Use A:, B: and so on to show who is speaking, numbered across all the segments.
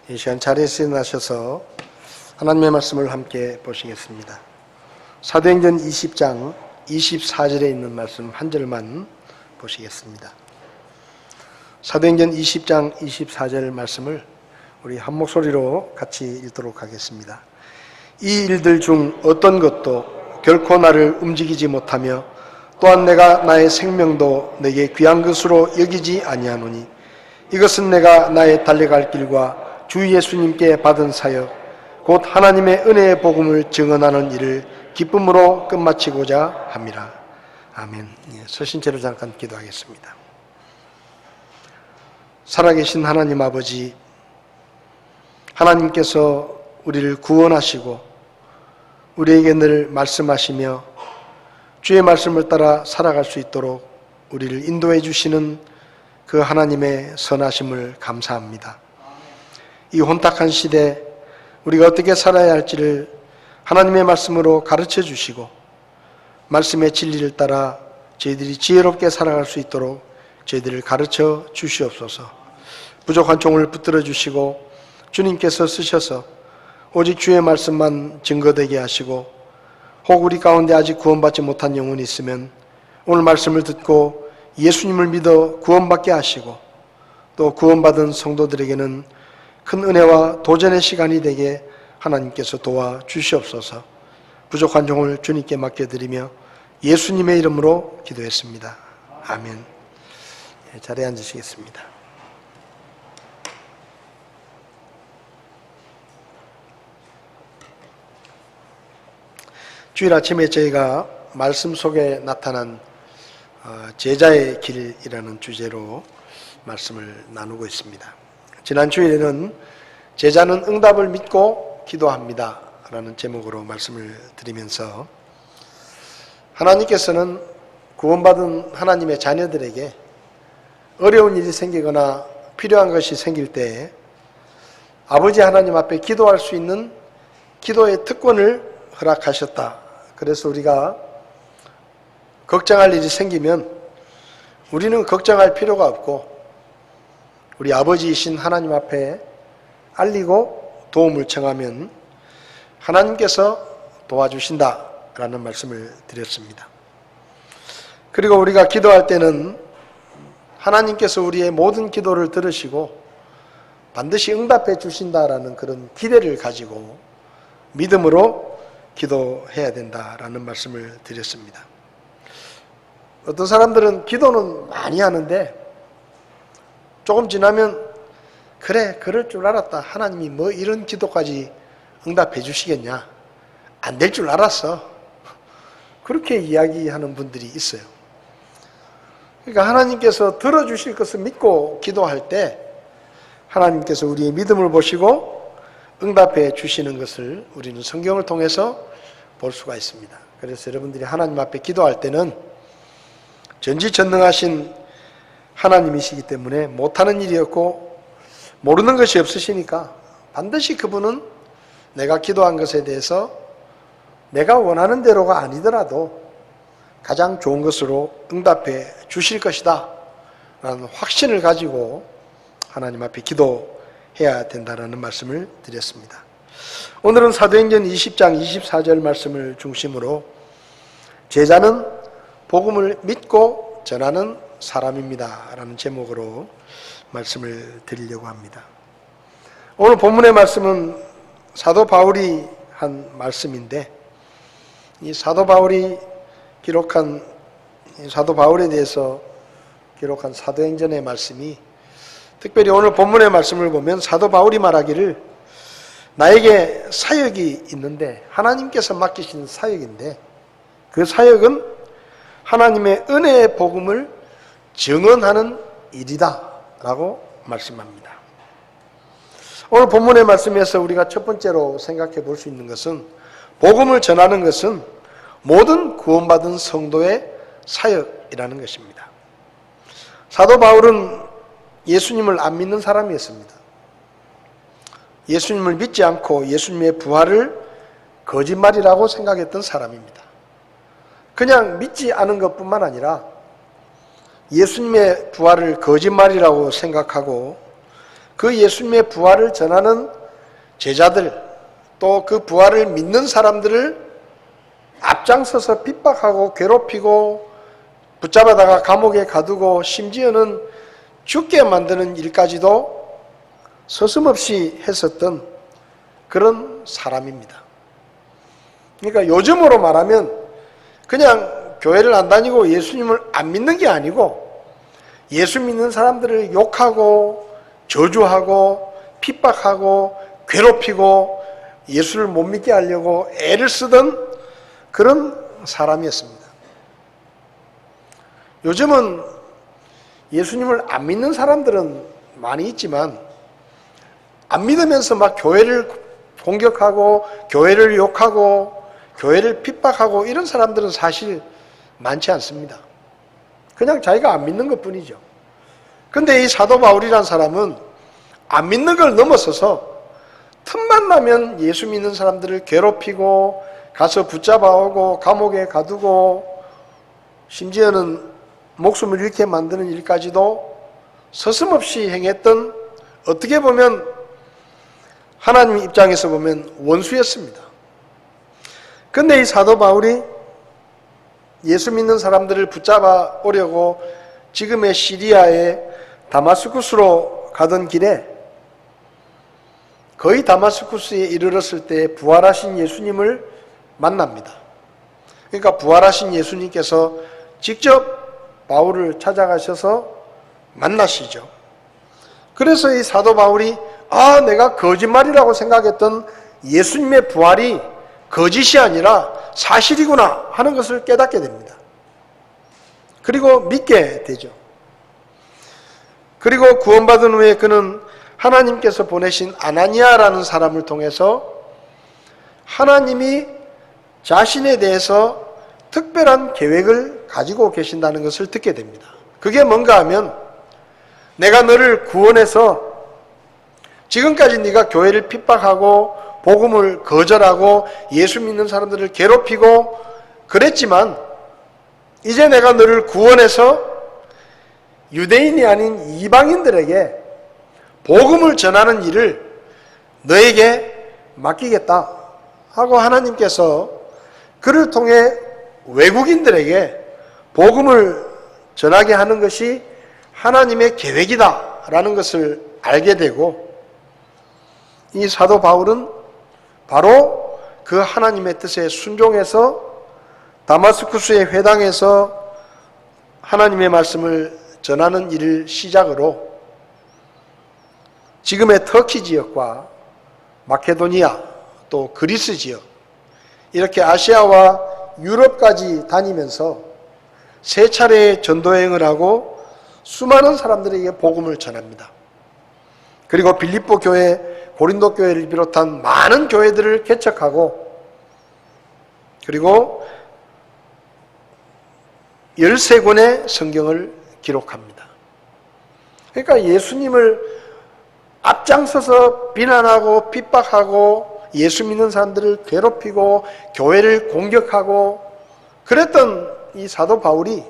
A: 이 시간 자리에서 일어나셔서 하나님의 말씀을 함께 보시겠습니다. 사도행전 20장 24절에 있는 말씀 한 절만 보시겠습니다. 사도행전 20장 24절 말씀을 우리 한 목소리로 같이 읽도록 하겠습니다. 이 일들 중 어떤 것도 결코 나를 움직이지 못하며 또한 내가 나의 생명도 내게 귀한 것으로 여기지 아니하노니 이것은 내가 나의 달려갈 길과 주 예수님께 받은 사역 곧 하나님의 은혜의 복음을 증언하는 일을 기쁨으로 끝마치고자 함이라. 아멘. 서신 채로 잠깐 기도하겠습니다. 살아계신 하나님 아버지, 하나님께서 우리를 구원하시고 우리에게 늘 말씀하시며 주의 말씀을 따라 살아갈 수 있도록 우리를 인도해 주시는 그 하나님의 선하심을 감사합니다. 이 혼탁한 시대 우리가 어떻게 살아야 할지를 하나님의 말씀으로 가르쳐 주시고 말씀의 진리를 따라 저희들이 지혜롭게 살아갈 수 있도록 저희들을 가르쳐 주시옵소서. 부족한 종을 붙들어 주시고 주님께서 쓰셔서 오직 주의 말씀만 증거되게 하시고 혹 우리 가운데 아직 구원받지 못한 영혼이 있으면 오늘 말씀을 듣고 예수님을 믿어 구원받게 하시고 또 구원받은 성도들에게는 큰 은혜와 도전의 시간이 되게 하나님께서 도와주시옵소서. 부족한 종을 주님께 맡겨드리며 예수님의 이름으로 기도했습니다. 아멘. 자리에 앉으시겠습니다. 주일 아침에 저희가 말씀 속에 나타난 제자의 길이라는 주제로 말씀을 나누고 있습니다. 지난 주일에는 제자는 응답을 믿고 기도합니다 라는 제목으로 말씀을 드리면서 하나님께서는 구원받은 하나님의 자녀들에게 어려운 일이 생기거나 필요한 것이 생길 때 아버지 하나님 앞에 기도할 수 있는 기도의 특권을 허락하셨다. 그래서 우리가 걱정할 일이 생기면 우리는 걱정할 필요가 없고 우리 아버지이신 하나님 앞에 알리고 도움을 청하면 하나님께서 도와주신다라는 말씀을 드렸습니다. 그리고 우리가 기도할 때는 하나님께서 우리의 모든 기도를 들으시고 반드시 응답해 주신다라는 그런 기대를 가지고 믿음으로 기도해야 된다라는 말씀을 드렸습니다. 어떤 사람들은 기도는 많이 하는데 조금 지나면 그래, 그럴 줄 알았다. 하나님이 뭐 이런 기도까지 응답해 주시겠냐. 안 될 줄 알았어. 그렇게 이야기하는 분들이 있어요. 그러니까 하나님께서 들어주실 것을 믿고 기도할 때 하나님께서 우리의 믿음을 보시고 응답해 주시는 것을 우리는 성경을 통해서 볼 수가 있습니다. 그래서 여러분들이 하나님 앞에 기도할 때는 전지전능하신 하나님이시기 때문에 못하는 일이 없고 모르는 것이 없으시니까 반드시 그분은 내가 기도한 것에 대해서 내가 원하는 대로가 아니더라도 가장 좋은 것으로 응답해 주실 것이다 라는 확신을 가지고 하나님 앞에 기도해야 된다는 말씀을 드렸습니다. 오늘은 사도행전 20장 24절 말씀을 중심으로 제자는 복음을 믿고 전하는 사람입니다 라는 제목으로 말씀을 드리려고 합니다. 오늘 본문의 말씀은 사도 바울이 한 말씀인데 이 사도 바울에 대해서 기록한 사도행전의 말씀이 특별히 오늘 본문의 말씀을 보면 사도 바울이 말하기를 나에게 사역이 있는데 하나님께서 맡기신 사역인데 그 사역은 하나님의 은혜의 복음을 증언하는 일이다 라고 말씀합니다. 오늘 본문의 말씀에서 우리가 첫 번째로 생각해 볼 수 있는 것은 복음을 전하는 것은 모든 구원받은 성도의 사역이라는 것입니다. 사도 바울은 예수님을 안 믿는 사람이었습니다. 예수님을 믿지 않고 예수님의 부활을 거짓말이라고 생각했던 사람입니다. 그냥 믿지 않은 것뿐만 아니라 예수님의 부활을 거짓말이라고 생각하고 그 예수님의 부활을 전하는 제자들, 또 그 부활을 믿는 사람들을 앞장서서 핍박하고 괴롭히고 붙잡아다가 감옥에 가두고 심지어는 죽게 만드는 일까지도 서슴없이 했었던 그런 사람입니다. 그러니까 요즘으로 말하면 그냥 교회를 안 다니고 예수님을 안 믿는 게 아니고 예수 믿는 사람들을 욕하고 저주하고 핍박하고 괴롭히고 예수를 못 믿게 하려고 애를 쓰던 그런 사람이었습니다. 요즘은 예수님을 안 믿는 사람들은 많이 있지만 안 믿으면서 막 교회를 공격하고 교회를 욕하고 교회를 핍박하고 이런 사람들은 사실 많지 않습니다. 그냥 자기가 안 믿는 것뿐이죠. 근데 이 사도 바울이라는 사람은 안 믿는 걸 넘어서서 틈만 나면 예수 믿는 사람들을 괴롭히고 가서 붙잡아오고 감옥에 가두고 심지어는 목숨을 잃게 만드는 일까지도 서슴없이 행했던, 어떻게 보면 하나님 입장에서 보면 원수였습니다. 근데 이 사도 바울이 예수 믿는 사람들을 붙잡아 오려고 지금의 시리아의 다마스쿠스로 가던 길에 거의 다마스쿠스에 이르렀을 때 부활하신 예수님을 만납니다. 그러니까 부활하신 예수님께서 직접 바울을 찾아가셔서 만나시죠. 그래서 이 사도 바울이 내가 거짓말이라고 생각했던 예수님의 부활이 거짓이 아니라 사실이구나 하는 것을 깨닫게 됩니다. 그리고 믿게 되죠. 그리고 구원받은 후에 그는 하나님께서 보내신 아나니아라는 사람을 통해서 하나님이 자신에 대해서 특별한 계획을 가지고 계신다는 것을 듣게 됩니다. 그게 뭔가 하면 내가 너를 구원해서 지금까지 네가 교회를 핍박하고 복음을 거절하고 예수 믿는 사람들을 괴롭히고 그랬지만 이제 내가 너를 구원해서 유대인이 아닌 이방인들에게 복음을 전하는 일을 너에게 맡기겠다 하고 하나님께서 그를 통해 외국인들에게 복음을 전하게 하는 것이 하나님의 계획이다라는 것을 알게 되고 이 사도 바울은 바로 그 하나님의 뜻에 순종해서 다마스쿠스의 회당에서 하나님의 말씀을 전하는 일을 시작으로 지금의 터키 지역과 마케도니아 또 그리스 지역 이렇게 아시아와 유럽까지 다니면서 세 차례의 전도여행을 하고 수많은 사람들에게 복음을 전합니다. 그리고 빌립보 교회, 고린도 교회를 비롯한 많은 교회들을 개척하고 그리고 13권의 성경을 기록합니다. 그러니까 예수님을 앞장서서 비난하고 핍박하고 예수 믿는 사람들을 괴롭히고 교회를 공격하고 그랬던 이 사도 바울이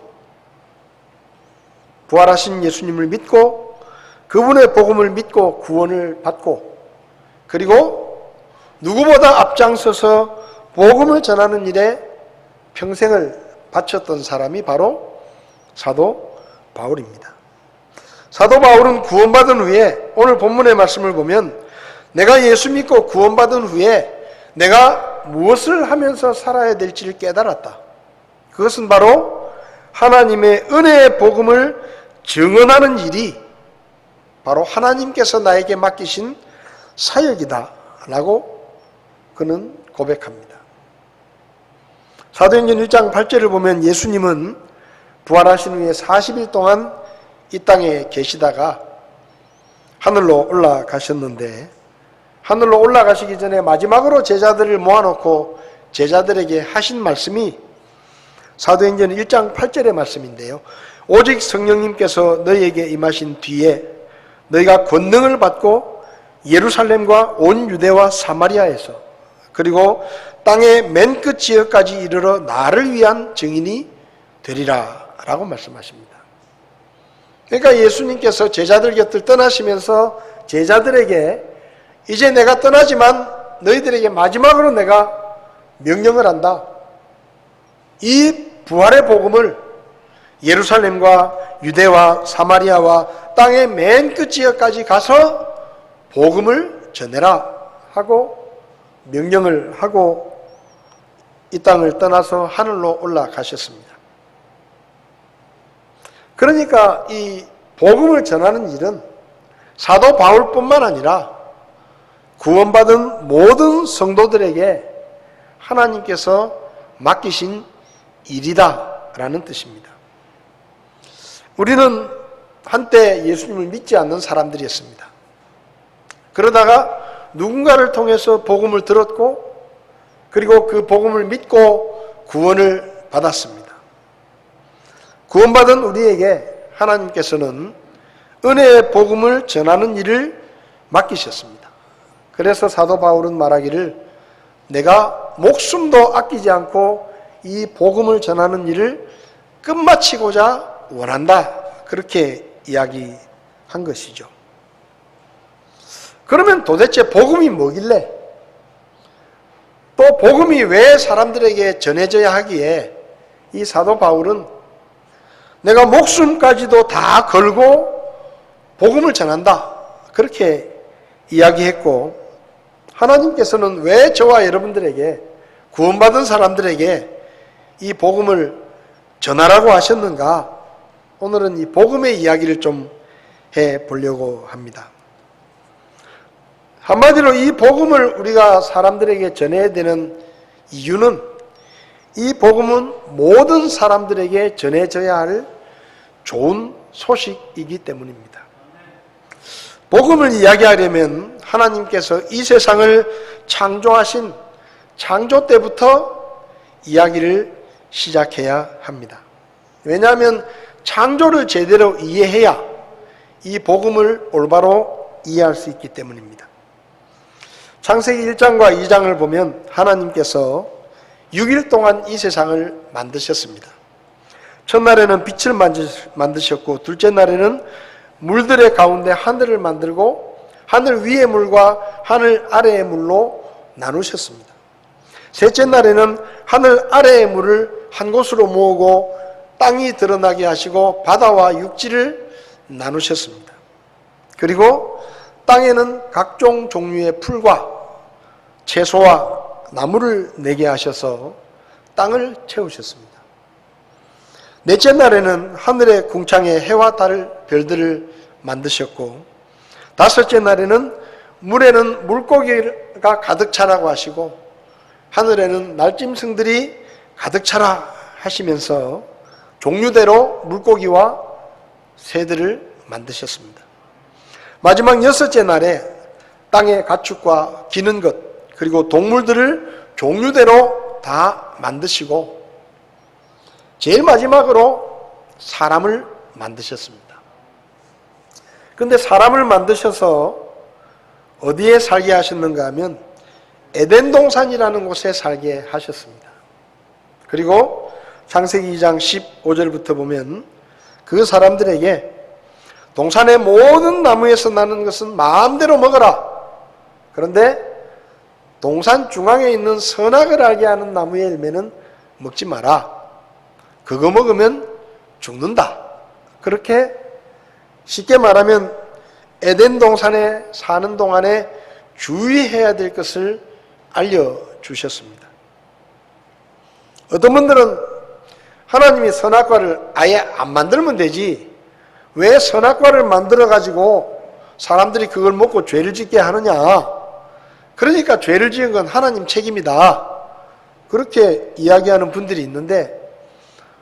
A: 부활하신 예수님을 믿고 그분의 복음을 믿고 구원을 받고 그리고 누구보다 앞장서서 복음을 전하는 일에 평생을 바쳤던 사람이 바로 사도 바울입니다. 사도 바울은 구원받은 후에 오늘 본문의 말씀을 보면 내가 예수 믿고 구원받은 후에 내가 무엇을 하면서 살아야 될지를 깨달았다. 그것은 바로 하나님의 은혜의 복음을 증언하는 일이 바로 하나님께서 나에게 맡기신 사역이다 라고 그는 고백합니다. 사도행전 1장 8절을 보면 예수님은 부활하신 후에 40일 동안 이 땅에 계시다가 하늘로 올라가셨는데 하늘로 올라가시기 전에 마지막으로 제자들을 모아놓고 제자들에게 하신 말씀이 사도행전 1장 8절의 말씀인데요. 오직 성령님께서 너희에게 임하신 뒤에 너희가 권능을 받고 예루살렘과 온 유대와 사마리아에서 그리고 땅의 맨 끝 지역까지 이르러 나를 위한 증인이 되리라 라고 말씀하십니다. 그러니까 예수님께서 제자들 곁을 떠나시면서 제자들에게 이제 내가 떠나지만 너희들에게 마지막으로 내가 명령을 한다. 이 부활의 복음을 예루살렘과 유대와 사마리아와 땅의 맨 끝지역까지 가서 복음을 전해라 하고 명령을 하고 이 땅을 떠나서 하늘로 올라가셨습니다. 그러니까 이 복음을 전하는 일은 사도 바울뿐만 아니라 구원받은 모든 성도들에게 하나님께서 맡기신 일이다라는 뜻입니다. 우리는 한때 예수님을 믿지 않는 사람들이었습니다. 그러다가 누군가를 통해서 복음을 들었고 그리고 그 복음을 믿고 구원을 받았습니다. 구원받은 우리에게 하나님께서는 은혜의 복음을 전하는 일을 맡기셨습니다. 그래서 사도 바울은 말하기를 내가 목숨도 아끼지 않고 이 복음을 전하는 일을 끝마치고자 원한다. 그렇게 이야기한 것이죠. 그러면 도대체 복음이 뭐길래 또 복음이 왜 사람들에게 전해져야 하기에 이 사도 바울은 내가 목숨까지도 다 걸고 복음을 전한다. 그렇게 이야기했고 하나님께서는 왜 저와 여러분들에게 구원받은 사람들에게 이 복음을 전하라고 하셨는가? 오늘은 이 복음의 이야기를 좀 해보려고 합니다. 한마디로 이 복음을 우리가 사람들에게 전해야 되는 이유는 이 복음은 모든 사람들에게 전해져야 할 좋은 소식이기 때문입니다. 복음을 이야기하려면 하나님께서 이 세상을 창조하신 창조 때부터 이야기를 시작해야 합니다. 왜냐하면 창조를 제대로 이해해야 이 복음을 올바로 이해할 수 있기 때문입니다. 창세기 1장과 2장을 보면 하나님께서 6일 동안 이 세상을 만드셨습니다. 첫날에는 빛을 만드셨고 둘째 날에는 물들의 가운데 하늘을 만들고 하늘 위의 물과 하늘 아래의 물로 나누셨습니다. 셋째 날에는 하늘 아래의 물을 한 곳으로 모으고 땅이 드러나게 하시고 바다와 육지를 나누셨습니다. 그리고 땅에는 각종 종류의 풀과 채소와 나무를 내게 하셔서 땅을 채우셨습니다. 넷째 날에는 하늘의 궁창에 해와 달, 별들을 만드셨고 다섯째 날에는 물에는 물고기가 가득 차라고 하시고 하늘에는 날짐승들이 가득 차라 하시면서 종류대로 물고기와 새들을 만드셨습니다. 마지막 여섯째 날에 땅의 가축과 기는 것 그리고 동물들을 종류대로 다 만드시고 제일 마지막으로 사람을 만드셨습니다. 그런데 사람을 만드셔서 어디에 살게 하셨는가 하면 에덴 동산이라는 곳에 살게 하셨습니다. 그리고 창세기 2장 15절부터 보면 그 사람들에게 동산의 모든 나무에서 나는 것은 마음대로 먹어라. 그런데 동산 중앙에 있는 선악을 알게 하는 나무의 열매는 먹지 마라. 그거 먹으면 죽는다. 그렇게 쉽게 말하면 에덴 동산에 사는 동안에 주의해야 될 것을 알려주셨습니다. 어떤 분들은 하나님이 선악과를 아예 안 만들면 되지 왜 선악과를 만들어가지고 사람들이 그걸 먹고 죄를 짓게 하느냐. 그러니까 죄를 지은 건 하나님 책임이다. 그렇게 이야기하는 분들이 있는데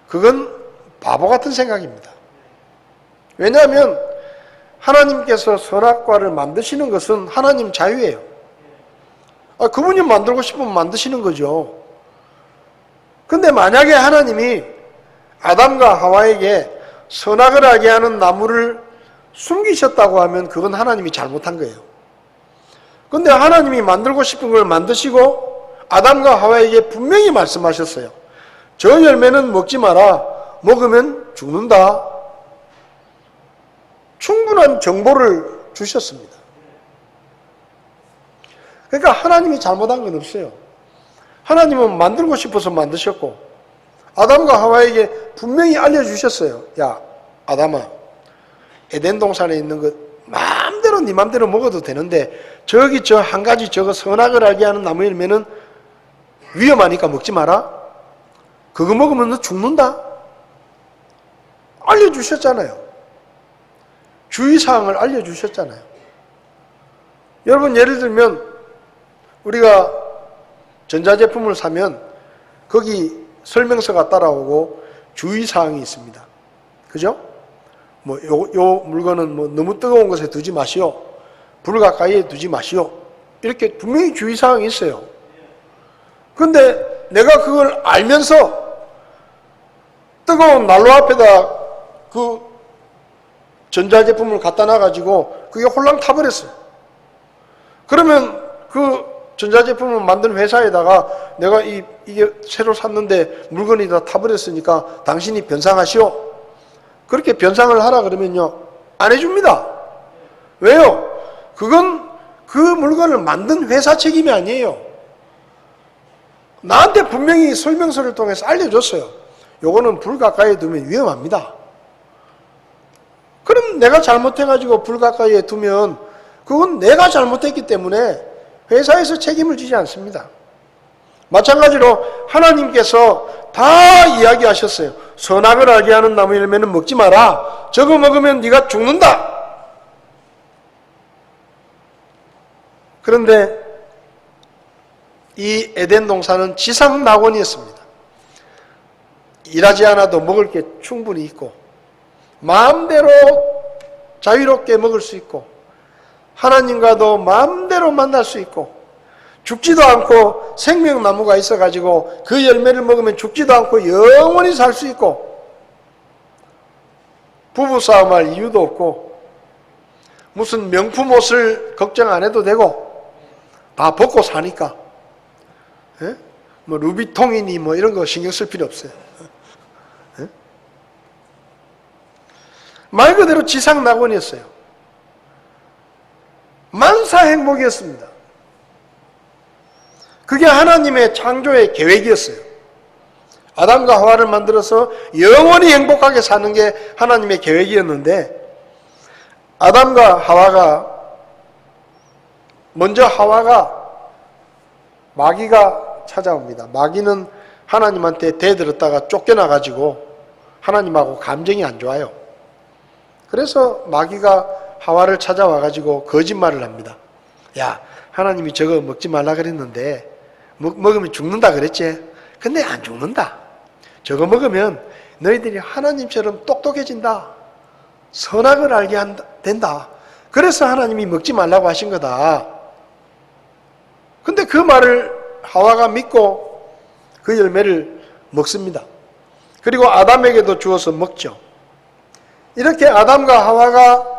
A: 그건 바보 같은 생각입니다. 왜냐하면 하나님께서 선악과를 만드시는 것은 하나님 자유예요. 그분이 만들고 싶으면 만드시는 거죠. 근데 만약에 하나님이 아담과 하와에게 선악을 알게 하는 나무를 숨기셨다고 하면 그건 하나님이 잘못한 거예요. 근데 하나님이 만들고 싶은 걸 만드시고 아담과 하와에게 분명히 말씀하셨어요. 저 열매는 먹지 마라. 먹으면 죽는다. 충분한 정보를 주셨습니다. 그러니까 하나님이 잘못한 건 없어요. 하나님은 만들고 싶어서 만드셨고 아담과 하와에게 분명히 알려주셨어요. 야, 아담아, 에덴 동산에 있는 것 마음대로 네 마음대로 먹어도 되는데 저기 저 한 가지 저거 선악을 알게 하는 나무 열매는 위험하니까 먹지 마라. 그거 먹으면 너 죽는다. 알려주셨잖아요. 주의사항을 알려주셨잖아요. 여러분, 예를 들면 우리가 전자제품을 사면 거기 설명서가 따라오고 주의사항이 있습니다. 그죠? 뭐 요 물건은 뭐 너무 뜨거운 곳에 두지 마시오. 불 가까이에 두지 마시오. 이렇게 분명히 주의사항이 있어요. 근데 내가 그걸 알면서 뜨거운 난로 앞에다 그 전자제품을 갖다 놔가지고 그게 홀랑 타버렸어요. 그러면 그 전자제품을 만든 회사에다가 내가 이게 새로 샀는데 물건이 다 타버렸으니까 당신이 변상하시오. 그렇게 변상을 하라 그러면요, 안 해줍니다. 왜요? 그건 그 물건을 만든 회사 책임이 아니에요. 나한테 분명히 설명서를 통해서 알려줬어요. 요거는 불 가까이에 두면 위험합니다. 그럼 내가 잘못해가지고 불 가까이에 두면 그건 내가 잘못했기 때문에 회사에서 책임을 지지 않습니다. 마찬가지로 하나님께서 다 이야기하셨어요. 선악을 알게 하는 나무 열매는 먹지 마라. 저거 먹으면 네가 죽는다. 그런데 이 에덴 동산은 지상 낙원이었습니다. 일하지 않아도 먹을 게 충분히 있고 마음대로 자유롭게 먹을 수 있고 하나님과도 마음대로 만날 수 있고 죽지도 않고 생명나무가 있어가지고 그 열매를 먹으면 죽지도 않고 영원히 살 수 있고 부부싸움할 이유도 없고 무슨 명품 옷을 걱정 안 해도 되고 다 벗고 사니까 예? 뭐 루비통이니 뭐 이런 거 신경 쓸 필요 없어요. 예? 말 그대로 지상 낙원이었어요. 만사 행복이었습니다. 그게 하나님의 창조의 계획이었어요. 아담과 하와를 만들어서 영원히 행복하게 사는 게 하나님의 계획이었는데 아담과 하와가 먼저 하와가 마귀가 찾아옵니다. 마귀는 하나님한테 대들었다가 쫓겨나가지고 하나님하고 감정이 안 좋아요. 그래서 마귀가 하와를 찾아와가지고 거짓말을 합니다. 야, 하나님이 저거 먹지 말라 그랬는데 먹으면 죽는다 그랬지? 근데 안 죽는다. 저거 먹으면 너희들이 하나님처럼 똑똑해진다. 선악을 알게 된다. 그래서 하나님이 먹지 말라고 하신 거다. 근데 그 말을 하와가 믿고 그 열매를 먹습니다. 그리고 아담에게도 주어서 먹죠. 이렇게 아담과 하와가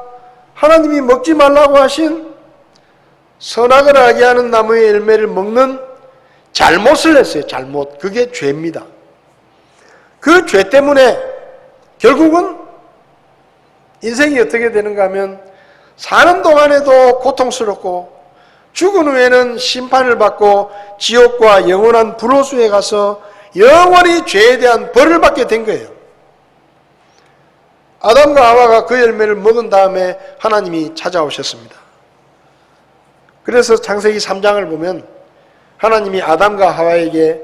A: 하나님이 먹지 말라고 하신 선악을 알게 하는 나무의 열매를 먹는 잘못을 했어요. 잘못. 그게 죄입니다. 그 죄 때문에 결국은 인생이 어떻게 되는가 하면 사는 동안에도 고통스럽고 죽은 후에는 심판을 받고 지옥과 영원한 불호수에 가서 영원히 죄에 대한 벌을 받게 된 거예요. 아담과 하와가 그 열매를 먹은 다음에 하나님이 찾아오셨습니다. 그래서 창세기 3장을 보면 하나님이 아담과 하와에게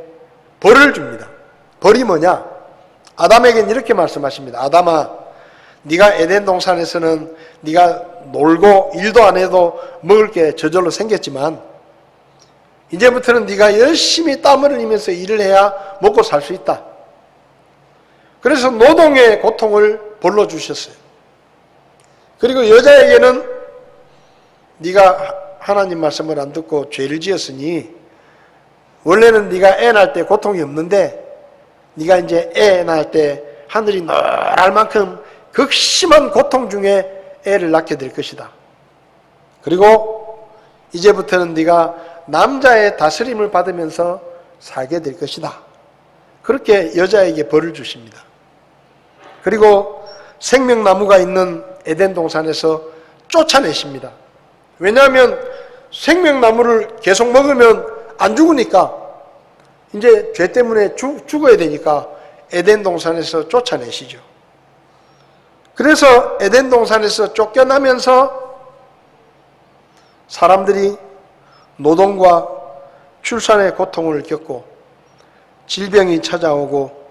A: 벌을 줍니다. 벌이 뭐냐? 아담에게는 이렇게 말씀하십니다. 아담아, 네가 에덴 동산에서는 네가 놀고 일도 안 해도 먹을 게 저절로 생겼지만 이제부터는 네가 열심히 땀을 흘리면서 일을 해야 먹고 살 수 있다. 그래서 노동의 고통을 벌로 주셨어요. 그리고 여자에게는 네가 하나님 말씀을 안 듣고 죄를 지었으니 원래는 네가 애 낳을 때 고통이 없는데 네가 이제 애 낳을 때 하늘이 노랄 만큼 극심한 고통 중에 애를 낳게 될 것이다. 그리고 이제부터는 네가 남자의 다스림을 받으면서 살게 될 것이다. 그렇게 여자에게 벌을 주십니다. 그리고 생명나무가 있는 에덴 동산에서 쫓아내십니다. 왜냐하면 생명나무를 계속 먹으면 안 죽으니까 이제 죄 때문에 죽어야 되니까 에덴 동산에서 쫓아내시죠. 그래서 에덴 동산에서 쫓겨나면서 사람들이 노동과 출산의 고통을 겪고 질병이 찾아오고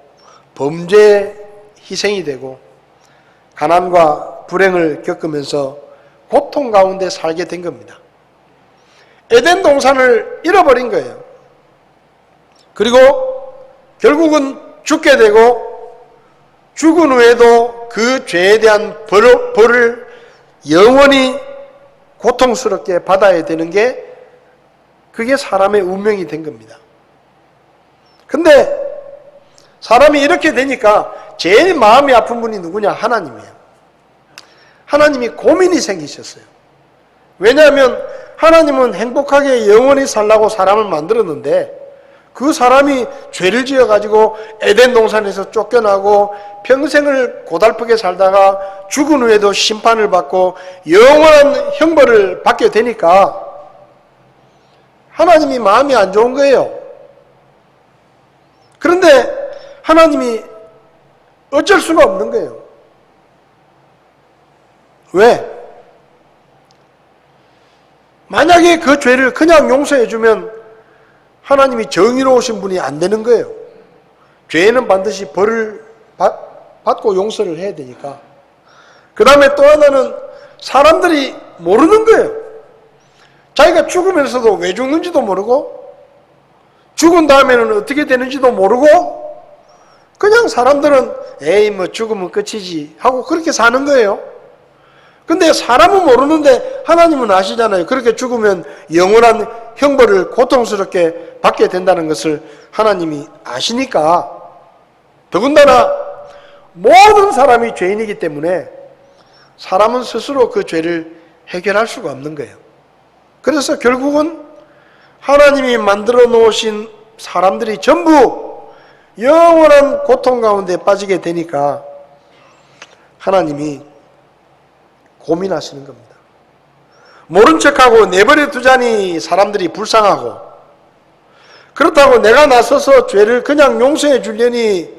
A: 범죄의 희생이 되고 가난과 불행을 겪으면서 고통 가운데 살게 된 겁니다. 에덴 동산을 잃어버린 거예요. 그리고 결국은 죽게 되고 죽은 후에도 그 죄에 대한 벌을 영원히 고통스럽게 받아야 되는 게 그게 사람의 운명이 된 겁니다. 근데 사람이 이렇게 되니까 제일 마음이 아픈 분이 누구냐? 하나님이에요. 하나님이 고민이 생기셨어요. 왜냐하면 하나님은 행복하게 영원히 살라고 사람을 만들었는데 그 사람이 죄를 지어가지고 에덴 동산에서 쫓겨나고 평생을 고달프게 살다가 죽은 후에도 심판을 받고 영원한 형벌을 받게 되니까 하나님이 마음이 안 좋은 거예요. 그런데 하나님이 어쩔 수가 없는 거예요. 왜? 만약에 그 죄를 그냥 용서해주면 하나님이 정의로우신 분이 안 되는 거예요. 죄는 반드시 벌을 받고 용서를 해야 되니까. 그 다음에 또 하나는 사람들이 모르는 거예요. 자기가 죽으면서도 왜 죽는지도 모르고 죽은 다음에는 어떻게 되는지도 모르고 그냥 사람들은 에이 뭐 죽으면 끝이지 하고 그렇게 사는 거예요. 근데 사람은 모르는데 하나님은 아시잖아요. 그렇게 죽으면 영원한 형벌을 고통스럽게 받게 된다는 것을 하나님이 아시니까 더군다나 모든 사람이 죄인이기 때문에 사람은 스스로 그 죄를 해결할 수가 없는 거예요. 그래서 결국은 하나님이 만들어 놓으신 사람들이 전부 영원한 고통 가운데 빠지게 되니까 하나님이 고민하시는 겁니다. 모른 척하고 내버려 두자니 사람들이 불쌍하고 그렇다고 내가 나서서 죄를 그냥 용서해 주려니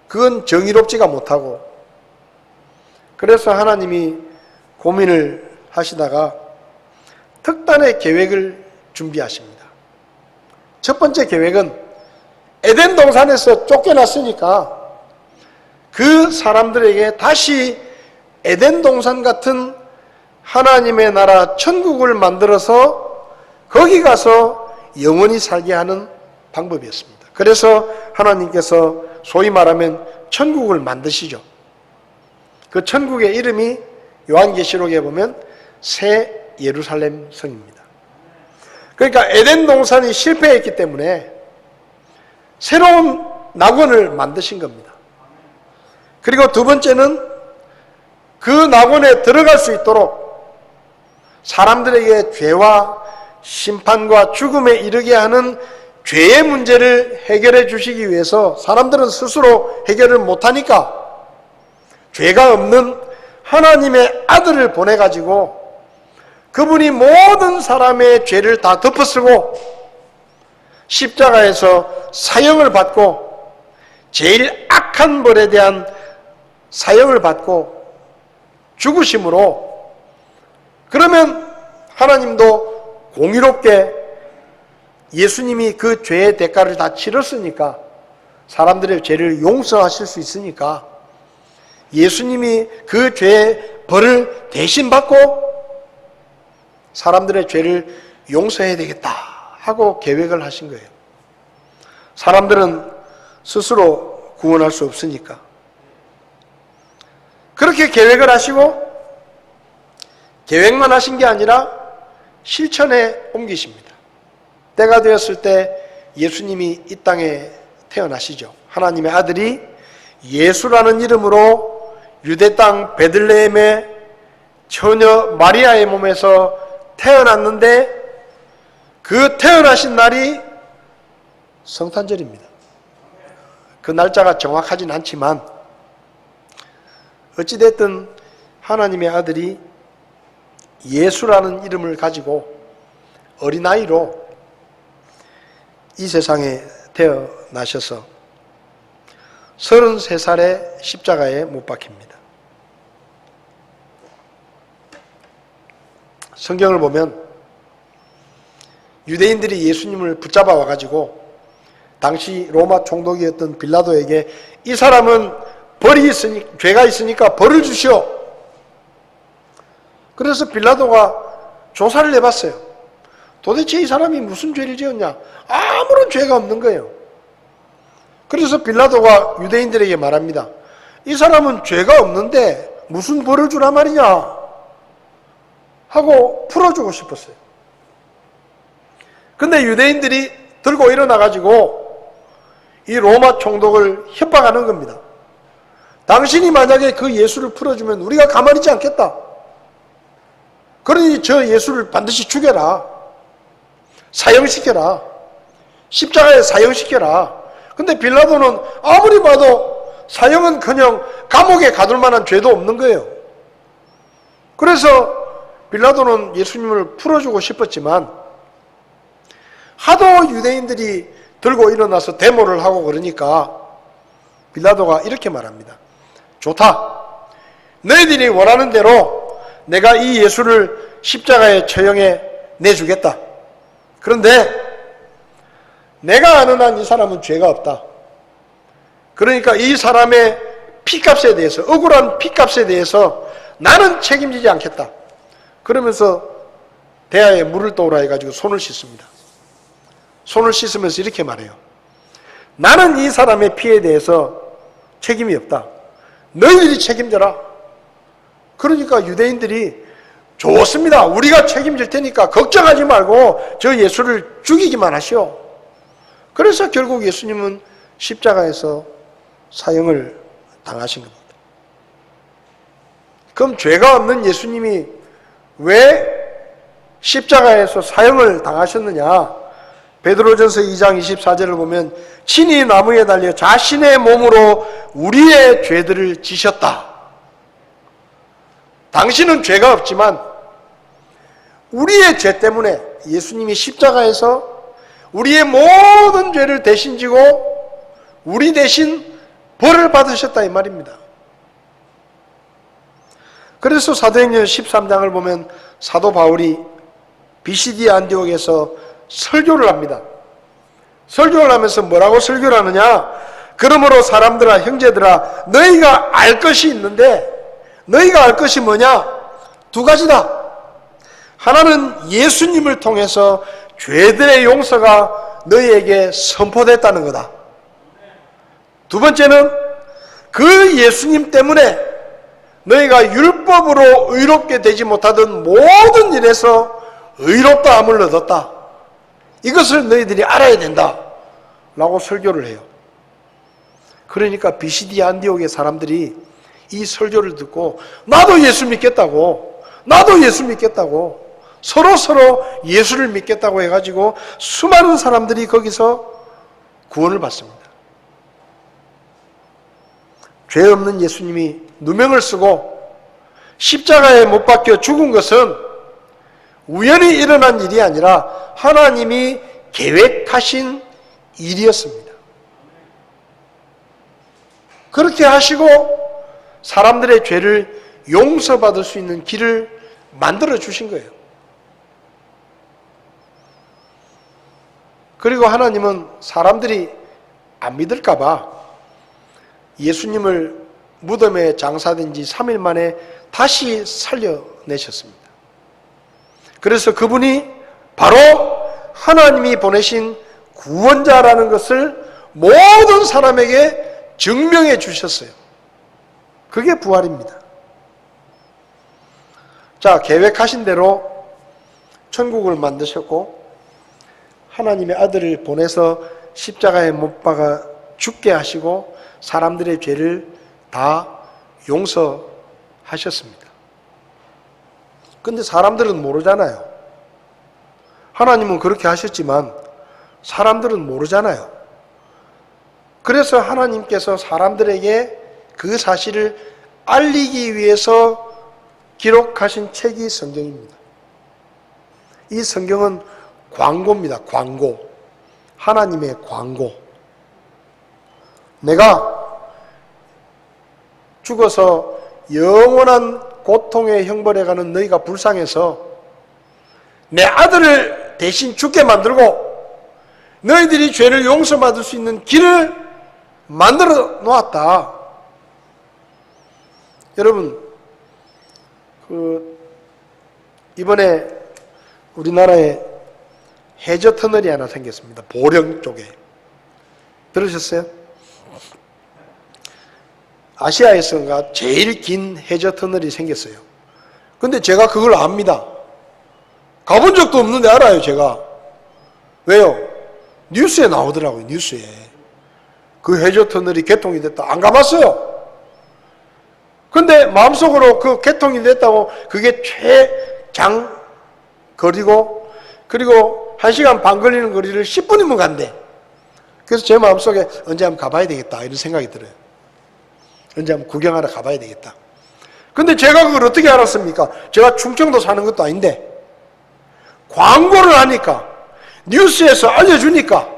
A: 그건 정의롭지가 못하고 그래서 하나님이 고민을 하시다가 특단의 계획을 준비하십니다. 첫 번째 계획은 에덴 동산에서 쫓겨났으니까 그 사람들에게 다시 에덴 동산 같은 하나님의 나라 천국을 만들어서 거기 가서 영원히 살게 하는 방법이었습니다. 그래서 하나님께서 소위 말하면 천국을 만드시죠. 그 천국의 이름이 요한계시록에 보면 새 예루살렘 성입니다. 그러니까 에덴 동산이 실패했기 때문에 새로운 낙원을 만드신 겁니다. 그리고 두 번째는 그 낙원에 들어갈 수 있도록 사람들에게 죄와 심판과 죽음에 이르게 하는 죄의 문제를 해결해 주시기 위해서 사람들은 스스로 해결을 못하니까 죄가 없는 하나님의 아들을 보내가지고 그분이 모든 사람의 죄를 다 덮어쓰고 십자가에서 사형을 받고 제일 악한 벌에 대한 사형을 받고 죽으심으로 그러면 하나님도 공의롭게 예수님이 그 죄의 대가를 다 치렀으니까 사람들의 죄를 용서하실 수 있으니까 예수님이 그 죄의 벌을 대신 받고 사람들의 죄를 용서해야 되겠다 하고 계획을 하신 거예요. 사람들은 스스로 구원할 수 없으니까 그렇게 계획을 하시고 계획만 하신 게 아니라 실천에 옮기십니다. 때가 되었을 때 예수님이 이 땅에 태어나시죠. 하나님의 아들이 예수라는 이름으로 유대 땅 베들레헴의 처녀 마리아의 몸에서 태어났는데 그 태어나신 날이 성탄절입니다. 그 날짜가 정확하진 않지만 어찌됐든 하나님의 아들이 예수라는 이름을 가지고 어린아이로 이 세상에 태어나셔서 33살에 십자가에 못 박힙니다. 성경을 보면 유대인들이 예수님을 붙잡아 와가지고 당시 로마 총독이었던 빌라도에게 이 사람은 죄가 있으니까 벌을 주시오. 그래서 빌라도가 조사를 해봤어요. 도대체 이 사람이 무슨 죄를 지었냐? 아무런 죄가 없는 거예요. 그래서 빌라도가 유대인들에게 말합니다. 이 사람은 죄가 없는데 무슨 벌을 주란 말이냐? 하고 풀어주고 싶었어요. 근데 유대인들이 들고 일어나가지고 이 로마 총독을 협박하는 겁니다. 당신이 만약에 그 예수를 풀어주면 우리가 가만히 있지 않겠다. 그러니 저 예수를 반드시 죽여라. 사형시켜라. 십자가에 사형시켜라. 근데 빌라도는 아무리 봐도 사형은커녕 감옥에 가둘 만한 죄도 없는 거예요. 그래서 빌라도는 예수님을 풀어주고 싶었지만 하도 유대인들이 들고 일어나서 데모를 하고 그러니까 빌라도가 이렇게 말합니다. 좋다. 너희들이 원하는 대로 내가 이 예수를 십자가에 처형해 내주겠다. 그런데 내가 아는 한 이 사람은 죄가 없다. 그러니까 이 사람의 피값에 대해서, 억울한 피값에 대해서 나는 책임지지 않겠다. 그러면서 대야에 물을 떠오라 해가지고 손을 씻습니다. 손을 씻으면서 이렇게 말해요. 나는 이 사람의 피에 대해서 책임이 없다. 너희들이 책임져라. 그러니까 유대인들이 좋습니다. 우리가 책임질 테니까 걱정하지 말고 저 예수를 죽이기만 하시오. 그래서 결국 예수님은 십자가에서 사형을 당하신 겁니다. 그럼 죄가 없는 예수님이 왜 십자가에서 사형을 당하셨느냐? 베드로전서 2장 24절을 보면 친히 나무에 달려 자신의 몸으로 우리의 죄들을 지셨다. 당신은 죄가 없지만 우리의 죄 때문에 예수님이 십자가에서 우리의 모든 죄를 대신 지고 우리 대신 벌을 받으셨다 이 말입니다. 그래서 사도행전 13장을 보면 사도 바울이 비시디 안디옥에서 설교를 합니다. 설교를 하면서 뭐라고 설교를 하느냐? 그러므로 사람들아 형제들아 너희가 알 것이 있는데 너희가 알 것이 뭐냐? 두 가지다. 하나는 예수님을 통해서 죄들의 용서가 너희에게 선포됐다는 거다. 두 번째는 그 예수님 때문에 너희가 율법으로 의롭게 되지 못하던 모든 일에서 의롭다함을 얻었다. 이것을 너희들이 알아야 된다. 라고 설교를 해요. 그러니까 비시디 안디옥의 사람들이 이 설교를 듣고 나도 예수 믿겠다고, 나도 예수 믿겠다고, 서로 예수를 믿겠다고 해가지고 수많은 사람들이 거기서 구원을 받습니다. 죄 없는 예수님이 누명을 쓰고 십자가에 못 박혀 죽은 것은 우연히 일어난 일이 아니라 하나님이 계획하신 일이었습니다. 그렇게 하시고 사람들의 죄를 용서받을 수 있는 길을 만들어 주신 거예요. 그리고 하나님은 사람들이 안 믿을까 봐 예수님을 무덤에 장사된 지 3일 만에 다시 살려내셨습니다. 그래서 그분이 바로 하나님이 보내신 구원자라는 것을 모든 사람에게 증명해 주셨어요. 그게 부활입니다. 자, 계획하신 대로 천국을 만드셨고 하나님의 아들을 보내서 십자가에 못 박아 죽게 하시고 사람들의 죄를 다 용서하셨습니다. 근데 사람들은 모르잖아요. 하나님은 그렇게 하셨지만 사람들은 모르잖아요. 그래서 하나님께서 사람들에게 그 사실을 알리기 위해서 기록하신 책이 성경입니다. 이 성경은 광고입니다. 광고. 하나님의 광고. 내가 죽어서 영원한 고통의 형벌에 가는 너희가 불쌍해서 내 아들을 대신 죽게 만들고 너희들이 죄를 용서받을 수 있는 길을 만들어 놓았다. 여러분, 이번에 우리나라에 해저 터널이 하나 생겼습니다. 보령 쪽에. 들으셨어요? 아시아에서가 제일 긴 해저 터널이 생겼어요. 근데 제가 그걸 압니다. 가본 적도 없는데 알아요, 제가. 왜요? 뉴스에 나오더라고요, 뉴스에. 그 해저 터널이 개통이 됐다. 안 가봤어요. 근데 마음속으로 그 개통이 됐다고 그게 최장 거리고, 그리고 1시간 반 걸리는 거리를 10분이면 간대. 그래서 제 마음속에 언제 한번 가봐야 되겠다, 이런 생각이 들어요. 언제 한번 구경하러 가봐야 되겠다. 근데 제가 그걸 어떻게 알았습니까? 제가 충청도 사는 것도 아닌데 광고를 하니까, 뉴스에서 알려주니까,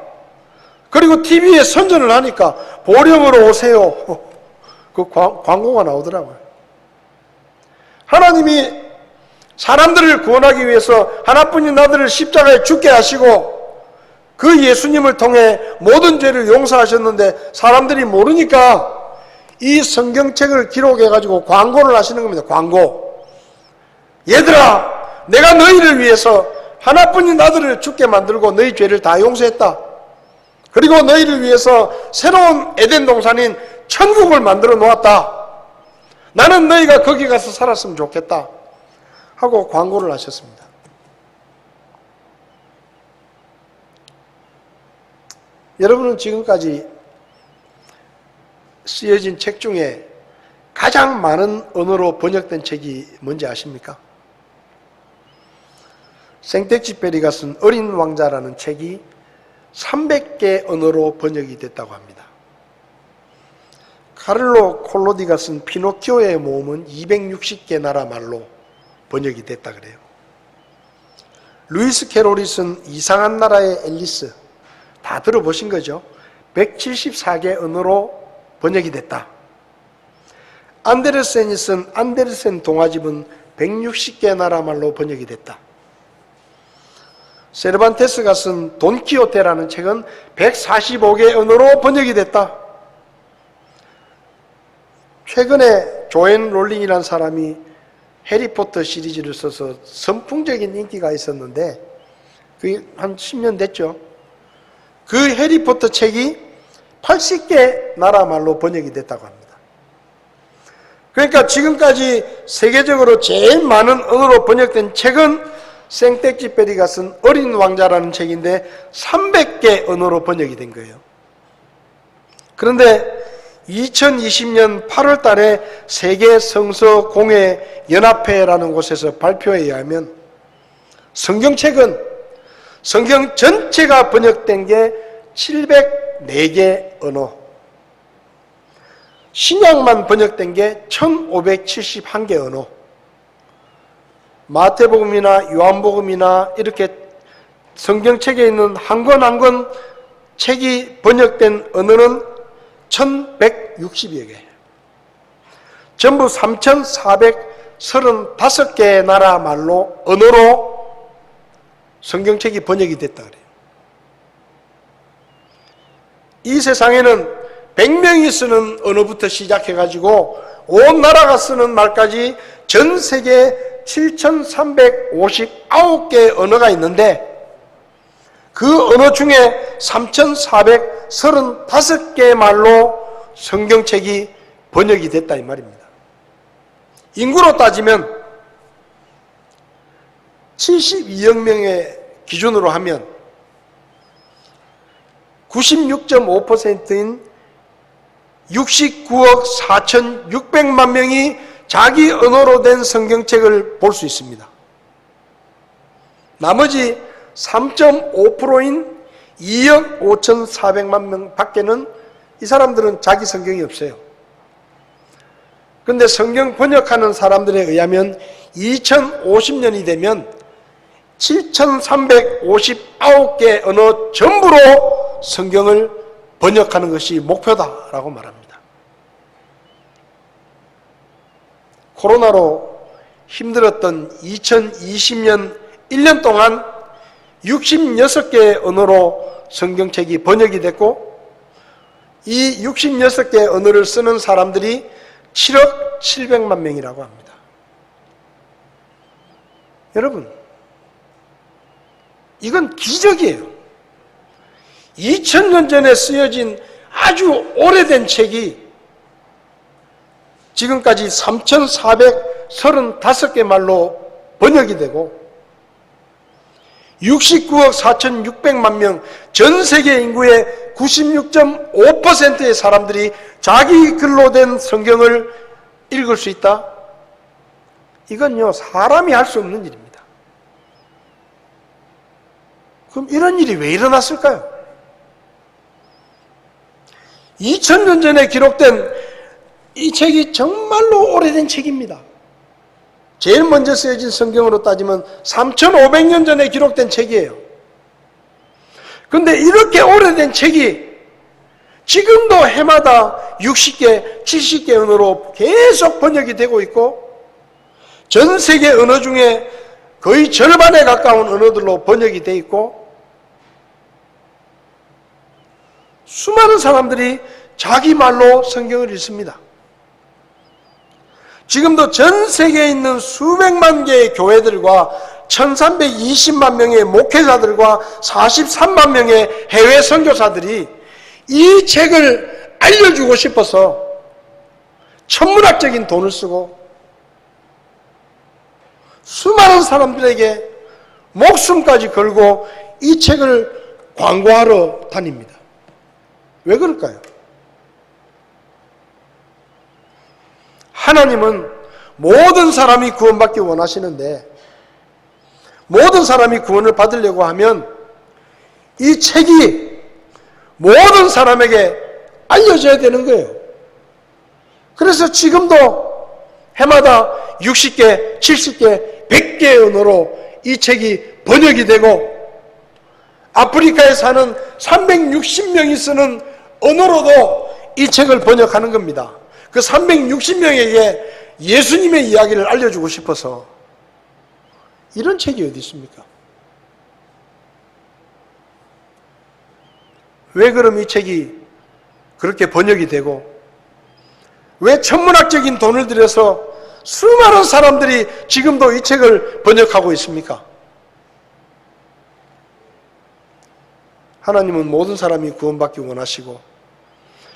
A: 그리고 TV에 선전을 하니까 보령으로 오세요. 그 광고가 나오더라고요. 하나님이 사람들을 구원하기 위해서 하나뿐인 아들을 십자가에 죽게 하시고 그 예수님을 통해 모든 죄를 용서하셨는데 사람들이 모르니까 이 성경책을 기록해가지고 광고를 하시는 겁니다. 광고. 얘들아, 내가 너희를 위해서 하나뿐인 아들을 죽게 만들고 너희 죄를 다 용서했다. 그리고 너희를 위해서 새로운 에덴 동산인 천국을 만들어 놓았다. 나는 너희가 거기 가서 살았으면 좋겠다. 하고 광고를 하셨습니다. 여러분은 지금까지 쓰여진 책 중에 가장 많은 언어로 번역된 책이 뭔지 아십니까? 생텍쥐페리가 쓴 어린 왕자라는 책이 300개 언어로 번역이 됐다고 합니다. 카를로 콜로디가 쓴 피노키오의 모험은 260개 나라 말로 번역이 됐다 그래요. 루이스 캐롤이 쓴 이상한 나라의 앨리스, 다 들어보신 거죠? 174개 언어로 번역이 됐다. 안데르센이 쓴 안데르센 동화집은 160개 나라 말로 번역이 됐다. 세르반테스가 쓴 돈키호테라는 책은 145개 언어로 번역이 됐다. 최근에 조앤 롤링이라는 사람이 해리포터 시리즈를 써서 선풍적인 인기가 있었는데 그게 한 10년 됐죠. 그 해리포터 책이 80개 나라 말로 번역이 됐다고 합니다. 그러니까 지금까지 세계적으로 제일 많은 언어로 번역된 책은 생텍쥐페리가 쓴 어린 왕자라는 책인데 300개 언어로 번역이 된 거예요. 그런데 2020년 8월 달에 세계 성서 공회 연합회라는 곳에서 발표에 의하면 성경책은 성경 전체가 번역된 게 704개 언어, 신약만 번역된 게 1571개 언어, 마태복음이나 요한복음이나 이렇게 성경책에 있는 한 권 한 권 책이 번역된 언어는 1160여 개, 전부 3435개의 나라 말로, 언어로 성경책이 번역이 됐다 그래요. 이 세상에는 100명이 쓰는 언어부터 시작해가지고 온 나라가 쓰는 말까지 전 세계 7359개의 언어가 있는데 그 언어 중에 3435개 말로 성경책이 번역이 됐다 이 말입니다. 인구로 따지면 72억 명의 기준으로 하면 96.5%인 69억 4,600만 명이 자기 언어로 된 성경책을 볼 수 있습니다. 나머지 3.5%인 2억 5,400만 명 밖에는 이 사람들은 자기 성경이 없어요. 그런데 성경 번역하는 사람들에 의하면 2050년이 되면 7,359개 언어 전부로 성경을 번역하는 것이 목표다라고 말합니다. 코로나로 힘들었던 2020년 1년 동안 66개의 언어로 성경책이 번역이 됐고, 이 66개 언어를 쓰는 사람들이 7억 700만 명이라고 합니다. 여러분, 이건 기적이에요. 2000년 전에 쓰여진 아주 오래된 책이 지금까지 3,435개 말로 번역이 되고 69억 4,600만 명, 전 세계 인구의 96.5%의 사람들이 자기 글로 된 성경을 읽을 수 있다? 이건요, 사람이 할 수 없는 일입니다. 그럼 이런 일이 왜 일어났을까요? 2000년 전에 기록된 이 책이 정말로 오래된 책입니다. 제일 먼저 쓰여진 성경으로 따지면 3,500년 전에 기록된 책이에요. 그런데 이렇게 오래된 책이 지금도 해마다 60개, 70개 언어로 계속 번역이 되고 있고, 전 세계 언어 중에 거의 절반에 가까운 언어들로 번역이 되어 있고, 수많은 사람들이 자기 말로 성경을 읽습니다. 지금도 전 세계에 있는 수백만 개의 교회들과 1320만 명의 목회자들과 43만 명의 해외 선교사들이 이 책을 알려주고 싶어서 천문학적인 돈을 쓰고 수많은 사람들에게 목숨까지 걸고 이 책을 광고하러 다닙니다. 왜 그럴까요? 하나님은 모든 사람이 구원받기 원하시는데, 모든 사람이 구원을 받으려고 하면 이 책이 모든 사람에게 알려져야 되는 거예요. 그래서 지금도 해마다 60개, 70개, 100개의 언어로 이 책이 번역이 되고, 아프리카에 사는 360명이 쓰는 언어로도 이 책을 번역하는 겁니다. 그 360명에게 예수님의 이야기를 알려주고 싶어서. 이런 책이 어디 있습니까? 왜 그럼 이 책이 그렇게 번역이 되고, 왜 천문학적인 돈을 들여서 수많은 사람들이 지금도 이 책을 번역하고 있습니까? 하나님은 모든 사람이 구원받기 원하시고,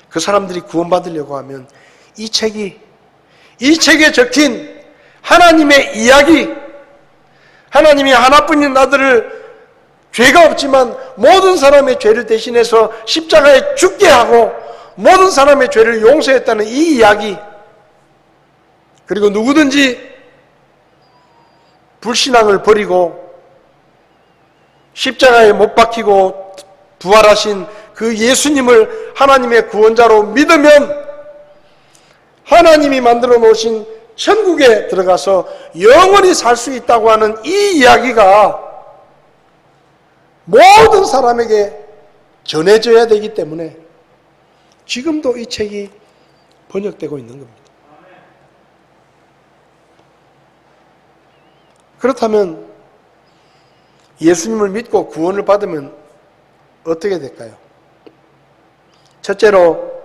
A: 그 사람들이 구원받으려고 하면 이 책에 적힌 하나님의 이야기, 하나님이 하나뿐인 아들을 죄가 없지만 모든 사람의 죄를 대신해서 십자가에 죽게 하고 모든 사람의 죄를 용서했다는 이 이야기, 그리고 누구든지 불신앙을 버리고 십자가에 못 박히고 부활하신 그 예수님을 하나님의 구원자로 믿으면 하나님이 만들어 놓으신 천국에 들어가서 영원히 살 수 있다고 하는 이 이야기가 모든 사람에게 전해져야 되기 때문에 지금도 이 책이 번역되고 있는 겁니다. 그렇다면 예수님을 믿고 구원을 받으면 어떻게 될까요? 첫째로,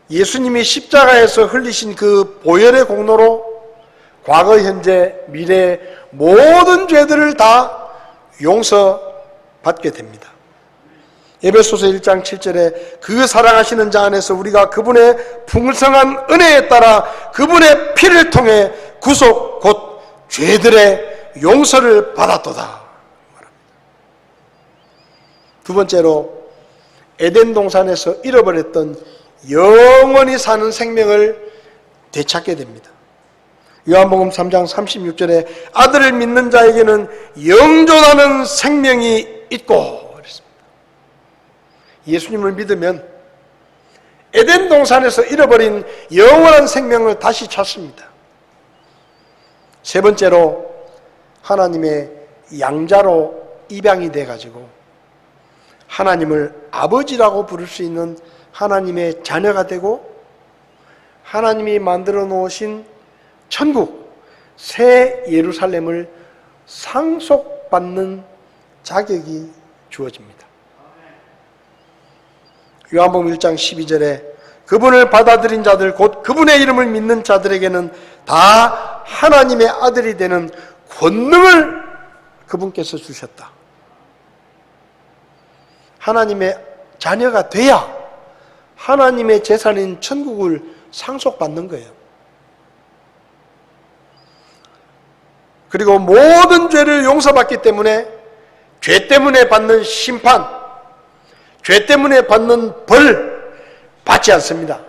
A: 예수님이 십자가에서 흘리신 그 보혈의 공로로 과거, 현재, 미래 모든 죄들을 다 용서받게 됩니다. 에베소서 1장 7절에 그 사랑하시는 자 안에서 우리가 그분의 풍성한 은혜에 따라 그분의 피를 통해 구속 곧 죄들의 용서를 받았도다. 두 번째로, 에덴 동산에서 잃어버렸던 영원히 사는 생명을 되찾게 됩니다. 요한복음 3장 36절에 아들을 믿는 자에게는 영존하는 생명이 있고 그랬습니다. 예수님을 믿으면 에덴 동산에서 잃어버린 영원한 생명을 다시 찾습니다. 세 번째로, 하나님의 양자로 입양이 돼가지고 하나님을 아버지라고 부를 수 있는 하나님의 자녀가 되고 하나님이 만들어 놓으신 천국, 새 예루살렘을 상속받는 자격이 주어집니다. 요한복음 1장 12절에 그분을 받아들인 자들 곧 그분의 이름을 믿는 자들에게는 다 하나님의 아들이 되는 권능을 그분께서 주셨다. 하나님의 자녀가 돼야 하나님의 재산인 천국을 상속받는 거예요. 그리고 모든 죄를 용서받기 때문에 죄 때문에 받는 심판, 죄 때문에 받는 벌 받지 않습니다.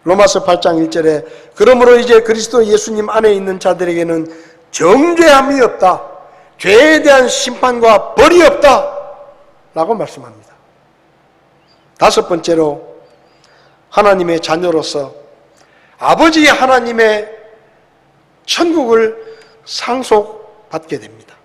A: 로마서 8장 1절에 그러므로 이제 그리스도 예수님 안에 있는 자들에게는 정죄함이 없다, 죄에 대한 심판과 벌이 없다 라고 말씀합니다. 다섯 번째로 하나님의 자녀로서 아버지 하나님의 천국을 상속받게 됩니다.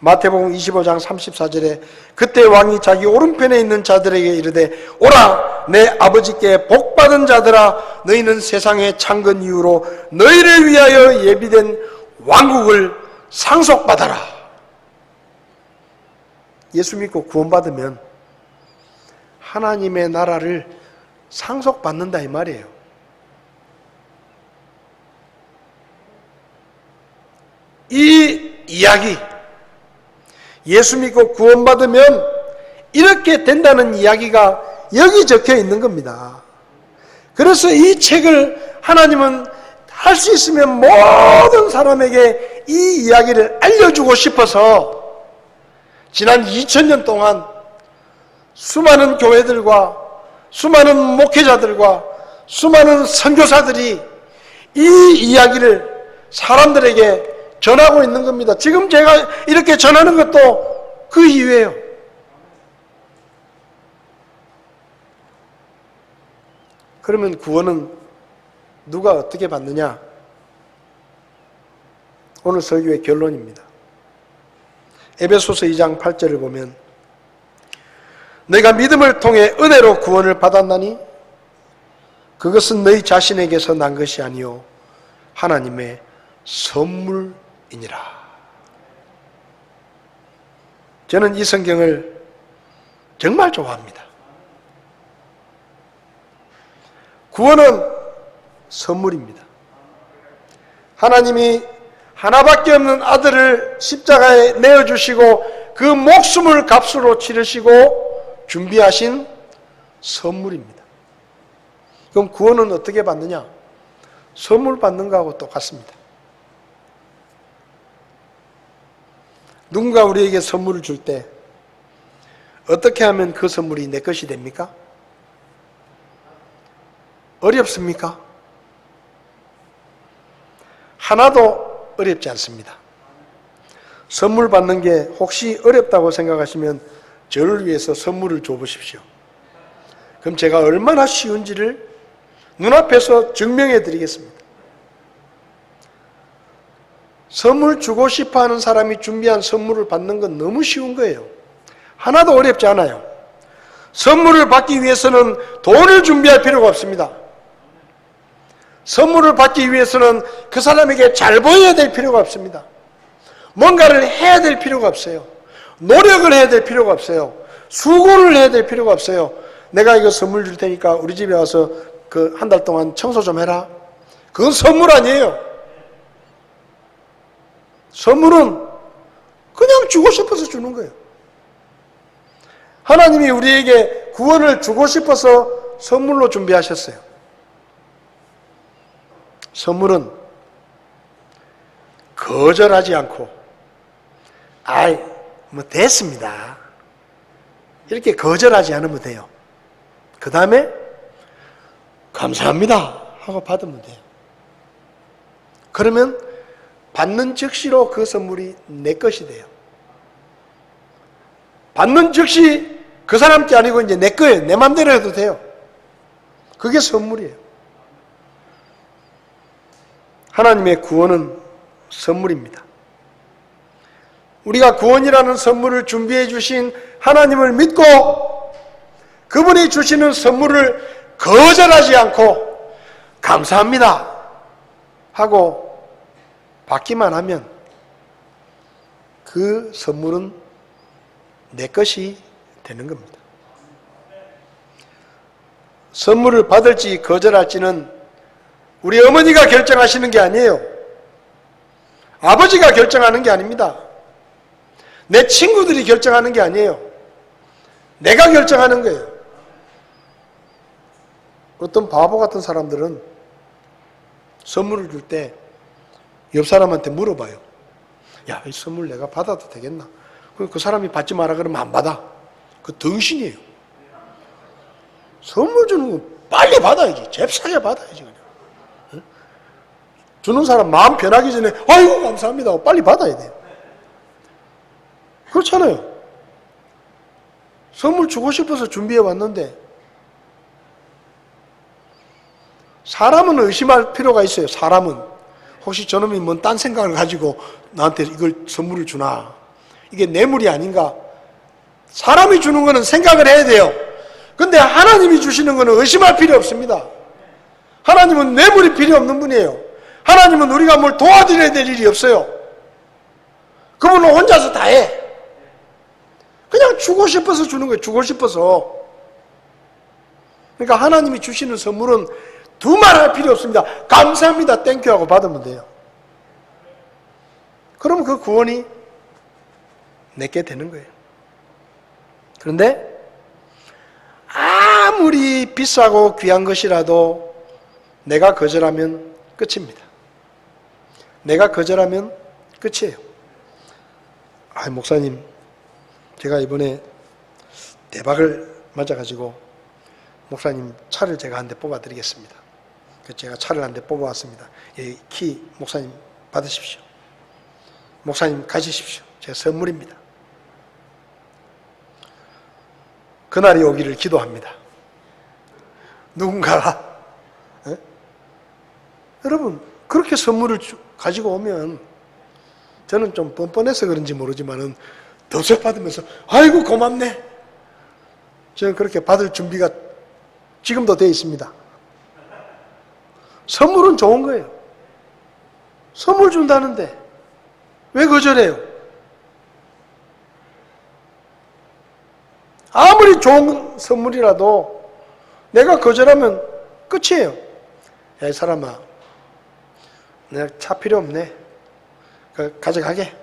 A: 마태복음 25장 34절에 그때 왕이 자기 오른편에 있는 자들에게 이르되 오라 내 아버지께 복받은 자들아 너희는 세상의 창건 이후로 너희를 위하여 예비된 왕국을 상속받아라. 예수 믿고 구원받으면 하나님의 나라를 상속받는다 이 말이에요. 이 이야기, 예수 믿고 구원받으면 이렇게 된다는 이야기가 여기 적혀 있는 겁니다. 그래서 이 책을 하나님은 할 수 있으면 모든 사람에게 이 이야기를 알려주고 싶어서 지난 2000년 동안 수많은 교회들과 수많은 목회자들과 수많은 선교사들이 이 이야기를 사람들에게 전하고 있는 겁니다. 지금 제가 이렇게 전하는 것도 그 이유예요. 그러면 구원은 누가 어떻게 받느냐? 오늘 설교의 결론입니다. 에베소서 2장 8절을 보면 내가 믿음을 통해 은혜로 구원을 받았나니 그것은 너희 자신에게서 난 것이 아니요 하나님의 선물이니라. 저는 이 성경을 정말 좋아합니다. 구원은 선물입니다. 하나님이 하나밖에 없는 아들을 십자가에 내어주시고 그 목숨을 값으로 치르시고 준비하신 선물입니다. 그럼 구원은 어떻게 받느냐? 선물 받는 거하고 똑같습니다. 누군가 우리에게 선물을 줄 때 어떻게 하면 그 선물이 내 것이 됩니까? 어렵습니까? 하나도 어렵지 않습니다. 선물 받는 게 혹시 어렵다고 생각하시면 저를 위해서 선물을 줘보십시오. 그럼 제가 얼마나 쉬운지를 눈앞에서 증명해 드리겠습니다. 선물 주고 싶어 하는 사람이 준비한 선물을 받는 건 너무 쉬운 거예요. 하나도 어렵지 않아요. 선물을 받기 위해서는 돈을 준비할 필요가 없습니다. 선물을 받기 위해서는 그 사람에게 잘 보여야 될 필요가 없습니다. 뭔가를 해야 될 필요가 없어요. 노력을 해야 될 필요가 없어요. 수고를 해야 될 필요가 없어요. 내가 이거 선물 줄 테니까 우리 집에 와서 그 한 달 동안 청소 좀 해라. 그건 선물 아니에요. 선물은 그냥 주고 싶어서 주는 거예요. 하나님이 우리에게 구원을 주고 싶어서 선물로 준비하셨어요. 선물은 거절하지 않고 뭐 됐습니다 이렇게 거절하지 않으면 돼요. 그 다음에 감사합니다 하고 받으면 돼요. 그러면 받는 즉시로 그 선물이 내 것이 돼요. 받는 즉시 그 사람 게 아니고 이제 내 거예요. 내 맘대로 해도 돼요. 그게 선물이에요. 하나님의 구원은 선물입니다. 우리가 구원이라는 선물을 준비해 주신 하나님을 믿고 그분이 주시는 선물을 거절하지 않고 감사합니다 하고 받기만 하면 그 선물은 내 것이 되는 겁니다. 선물을 받을지 거절할지는 우리 어머니가 결정하시는 게 아니에요. 아버지가 결정하는 게 아닙니다. 내 친구들이 결정하는 게 아니에요. 내가 결정하는 거예요. 어떤 바보 같은 사람들은 선물을 줄 때 옆 사람한테 물어봐요. 야, 이 선물 내가 받아도 되겠나? 그 사람이 받지 마라 그러면 안 받아. 그 덩신이에요. 선물 주는 거 빨리 받아야지. 잽싸게 받아야지 그냥. 응? 주는 사람 마음 변하기 전에 아이고 감사합니다 하고 빨리 받아야 돼요. 그렇잖아요. 선물 주고 싶어서 준비해 왔는데 사람은 의심할 필요가 있어요. 사람은 혹시 저놈이 뭔 딴 생각을 가지고 나한테 이걸 선물을 주나, 이게 뇌물이 아닌가. 사람이 주는 거는 생각을 해야 돼요. 근데 하나님이 주시는 거는 의심할 필요 없습니다. 하나님은 뇌물이 필요 없는 분이에요. 하나님은 우리가 뭘 도와드려야 될 일이 없어요. 그분은 혼자서 다 해. 그냥 주고 싶어서 주는 거예요. 주고 싶어서. 그러니까 하나님이 주시는 선물은 두말할 필요 없습니다. 감사합니다 땡큐 하고 받으면 돼요. 그러면 그 구원이 내게 되는 거예요. 그런데 아무리 비싸고 귀한 것이라도 내가 거절하면 끝입니다. 내가 거절하면 끝이에요. 목사님, 제가 이번에 대박을 맞아가지고 목사님 차를 제가 한 대 뽑아드리겠습니다. 제가 차를 한 대 뽑아왔습니다. 키 목사님 받으십시오. 목사님 가지십시오. 제 선물입니다. 그날이 오기를 기도합니다. 누군가가 여러분 그렇게 선물을 가지고 오면 저는 좀 뻔뻔해서 그런지 모르지만은 덥석 받으면서 아이고 고맙네. 저는 그렇게 받을 준비가 지금도 되어 있습니다. 선물은 좋은 거예요. 선물 준다는데 왜 거절해요? 아무리 좋은 선물이라도 내가 거절하면 끝이에요. 야, 이 사람아, 내가 차 필요 없네. 가져가게.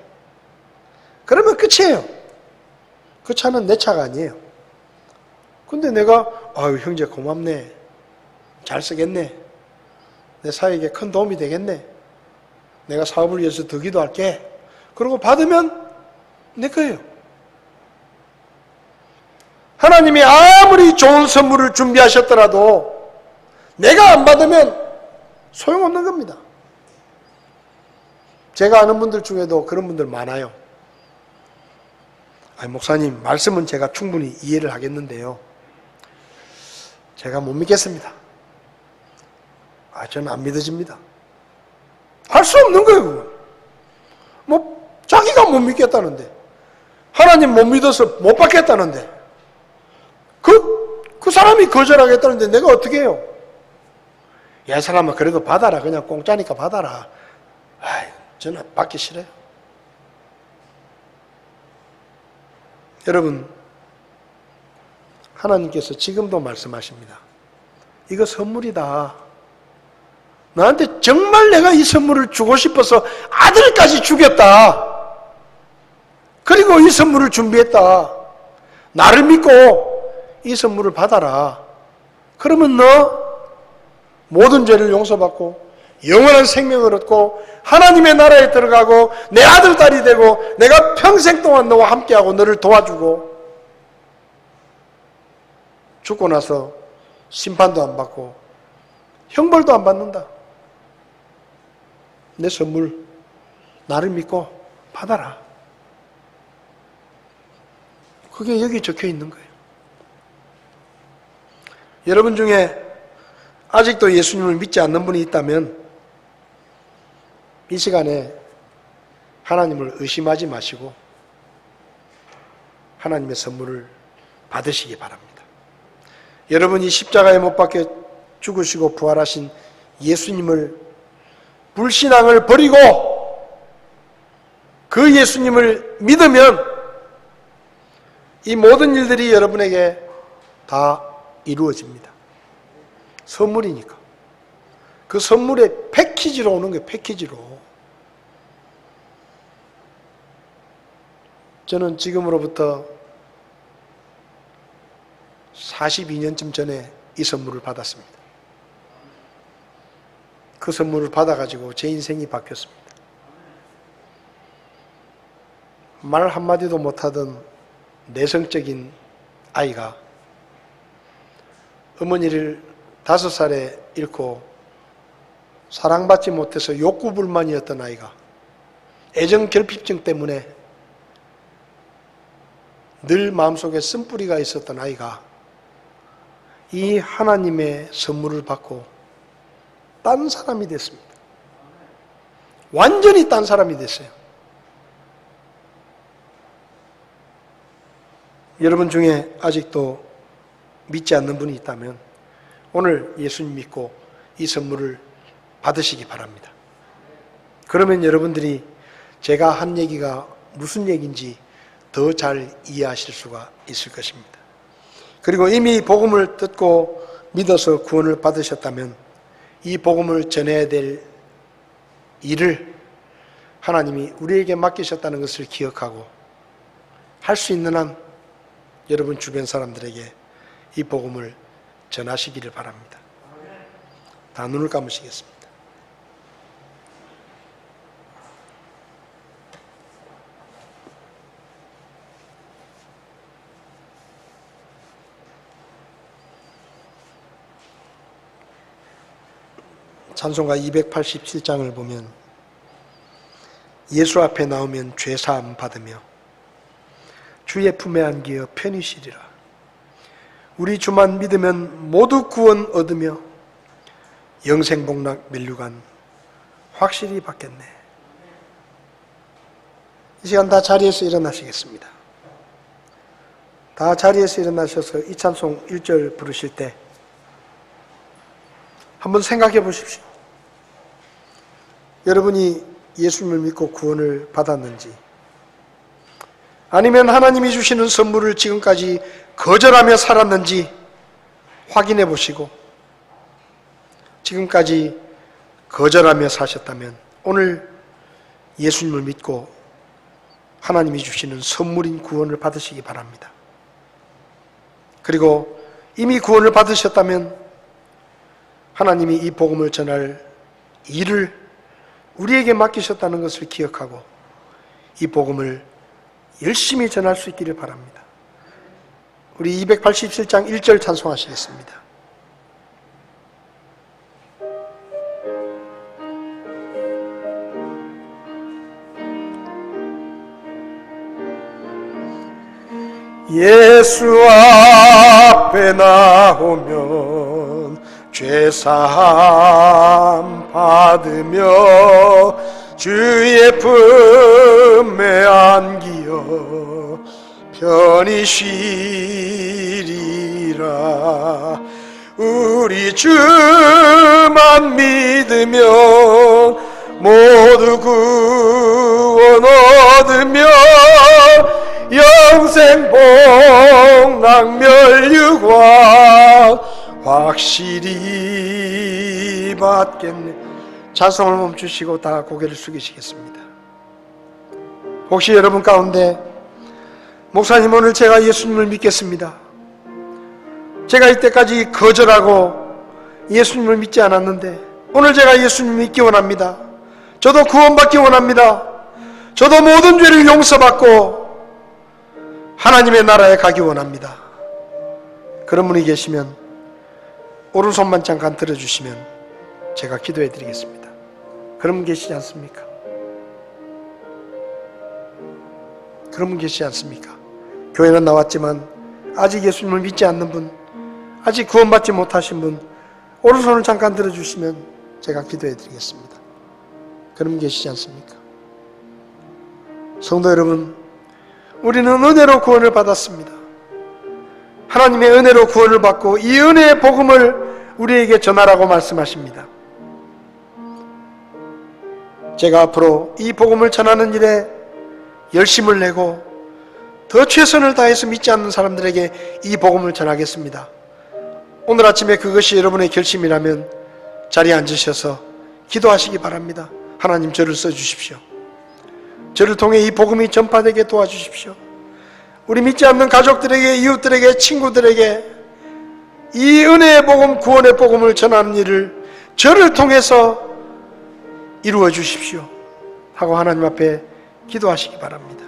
A: 그러면 끝이에요. 그 차는 내 차가 아니에요. 근데 내가 아유 형제 고맙네. 잘 쓰겠네. 내 사회에 큰 도움이 되겠네. 내가 사업을 위해서 더 기도할게. 그러고 받으면 내 거예요. 하나님이 아무리 좋은 선물을 준비하셨더라도 내가 안 받으면 소용없는 겁니다. 제가 아는 분들 중에도 그런 분들 많아요. 목사님, 말씀은 제가 충분히 이해를 하겠는데요. 제가 못 믿겠습니다. 저는 안 믿어집니다. 할 수 없는 거예요, 그건. 자기가 못 믿겠다는데. 하나님 못 믿어서 못 받겠다는데. 그 사람이 거절하겠다는데 내가 어떻게 해요? 야, 이 사람은 그래도 받아라. 그냥 공짜니까 받아라. 저는 받기 싫어요. 여러분, 하나님께서 지금도 말씀하십니다. 이거 선물이다. 나한테 정말 내가 이 선물을 주고 싶어서 아들까지 죽였다. 그리고 이 선물을 준비했다. 나를 믿고 이 선물을 받아라. 그러면 너 모든 죄를 용서받고 영원한 생명을 얻고 하나님의 나라에 들어가고 내 아들, 딸이 되고 내가 평생 동안 너와 함께하고 너를 도와주고 죽고 나서 심판도 안 받고 형벌도 안 받는다. 내 선물 나를 믿고 받아라. 그게 여기 적혀 있는 거예요. 여러분 중에 아직도 예수님을 믿지 않는 분이 있다면 이 시간에 하나님을 의심하지 마시고 하나님의 선물을 받으시기 바랍니다. 여러분이 십자가에 못 박혀 죽으시고 부활하신 예수님을, 불신앙을 버리고 그 예수님을 믿으면 이 모든 일들이 여러분에게 다 이루어집니다. 선물이니까. 그 선물에 패키지로 오는 거예요. 패키지로. 저는 지금으로부터 42년쯤 전에 이 선물을 받았습니다. 그 선물을 받아가지고 제 인생이 바뀌었습니다. 말 한마디도 못하던 내성적인 아이가 어머니를 5살에 잃고 사랑받지 못해서 욕구불만이었던 아이가 애정결핍증 때문에 늘 마음속에 쓴뿌리가 있었던 아이가 이 하나님의 선물을 받고 딴 사람이 됐습니다. 완전히 딴 사람이 됐어요. 여러분 중에 아직도 믿지 않는 분이 있다면 오늘 예수님 믿고 이 선물을 받으시기 바랍니다. 그러면 여러분들이 제가 한 얘기가 무슨 얘기인지 더 잘 이해하실 수가 있을 것입니다. 그리고 이미 복음을 듣고 믿어서 구원을 받으셨다면 이 복음을 전해야 될 일을 하나님이 우리에게 맡기셨다는 것을 기억하고 할 수 있는 한 여러분 주변 사람들에게 이 복음을 전하시기를 바랍니다. 다 눈을 감으시겠습니다. 찬송가 287장을 보면 예수 앞에 나오면 죄사함 받으며 주의 품에 안기어 편히 쉬리라. 우리 주만 믿으면 모두 구원 얻으며 영생복락 면류관 확실히 받겠네. 이 시간 다 자리에서 일어나시겠습니다. 다 자리에서 일어나셔서 이 찬송 1절 부르실 때 한번 생각해 보십시오. 여러분이 예수님을 믿고 구원을 받았는지, 아니면 하나님이 주시는 선물을 지금까지 거절하며 살았는지 확인해 보시고, 지금까지 거절하며 사셨다면 오늘 예수님을 믿고 하나님이 주시는 선물인 구원을 받으시기 바랍니다. 그리고 이미 구원을 받으셨다면 하나님이 이 복음을 전할 일을 우리에게 맡기셨다는 것을 기억하고 이 복음을 열심히 전할 수 있기를 바랍니다. 우리 287장 1절 찬송하시겠습니다. 예수 앞에 나오면 죄사함 받으며 주의 품에 안기어 편히 쉬리라. 우리 주만 믿으면 모두 구원 얻으며 영생복락 면류관 확실히 받겠네. 찬송을 멈추시고 다 고개를 숙이시겠습니다. 혹시 여러분 가운데 목사님, 오늘 제가 예수님을 믿겠습니다. 제가 이때까지 거절하고 예수님을 믿지 않았는데 오늘 제가 예수님을 믿기 원합니다. 저도 구원받기 원합니다. 저도 모든 죄를 용서받고 하나님의 나라에 가기 원합니다. 그런 분이 계시면 오른손만 잠깐 들어주시면 제가 기도해 드리겠습니다. 그런 분 계시지 않습니까? 그런 분 계시지 않습니까? 교회는 나왔지만 아직 예수님을 믿지 않는 분, 아직 구원받지 못하신 분, 오른손을 잠깐 들어주시면 제가 기도해 우리는 은혜로 구원을 받았습니다. 하나님의 은혜로 구원을 받고 이 은혜의 복음을 우리에게 전하라고 말씀하십니다. 제가 앞으로 이 복음을 전하는 일에 열심을 내고 더 최선을 다해서 믿지 않는 사람들에게 이 복음을 전하겠습니다. 오늘 아침에 그것이 여러분의 결심이라면 자리에 앉으셔서 기도하시기 바랍니다. 하나님, 저를 써주십시오. 저를 통해 이 복음이 전파되게 도와주십시오. 우리 믿지 않는 가족들에게, 이웃들에게, 친구들에게 이 은혜의 복음, 구원의 복음을 전하는 일을 저를 통해서 이루어 주십시오 하고 하나님 앞에 기도하시기 바랍니다.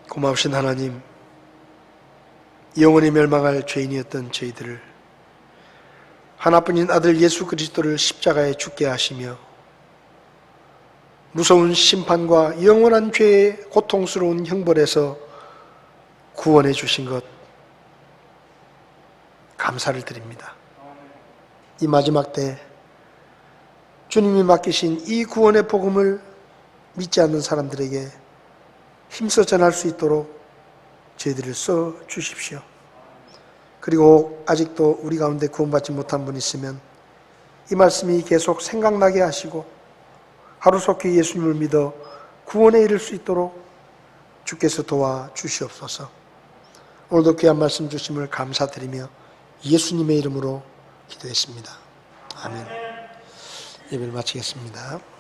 A: 고마우신 하나님, 영원히 멸망할 죄인이었던 저희들을 하나뿐인 아들 예수 그리스도를 십자가에 죽게 하시며 무서운 심판과 영원한 죄의 고통스러운 형벌에서 구원해 주신 것 감사를 드립니다. 이 마지막 때 주님이 맡기신 이 구원의 복음을 믿지 않는 사람들에게 힘써 전할 수 있도록 저희들을 써 주십시오. 그리고 아직도 우리 가운데 구원받지 못한 분 있으면 이 말씀이 계속 생각나게 하시고 하루속히 예수님을 믿어 구원에 이를 수 있도록 주께서 도와주시옵소서. 오늘도 귀한 말씀 주심을 감사드리며 예수님의 이름으로 기도했습니다. 아멘. 예배를 마치겠습니다.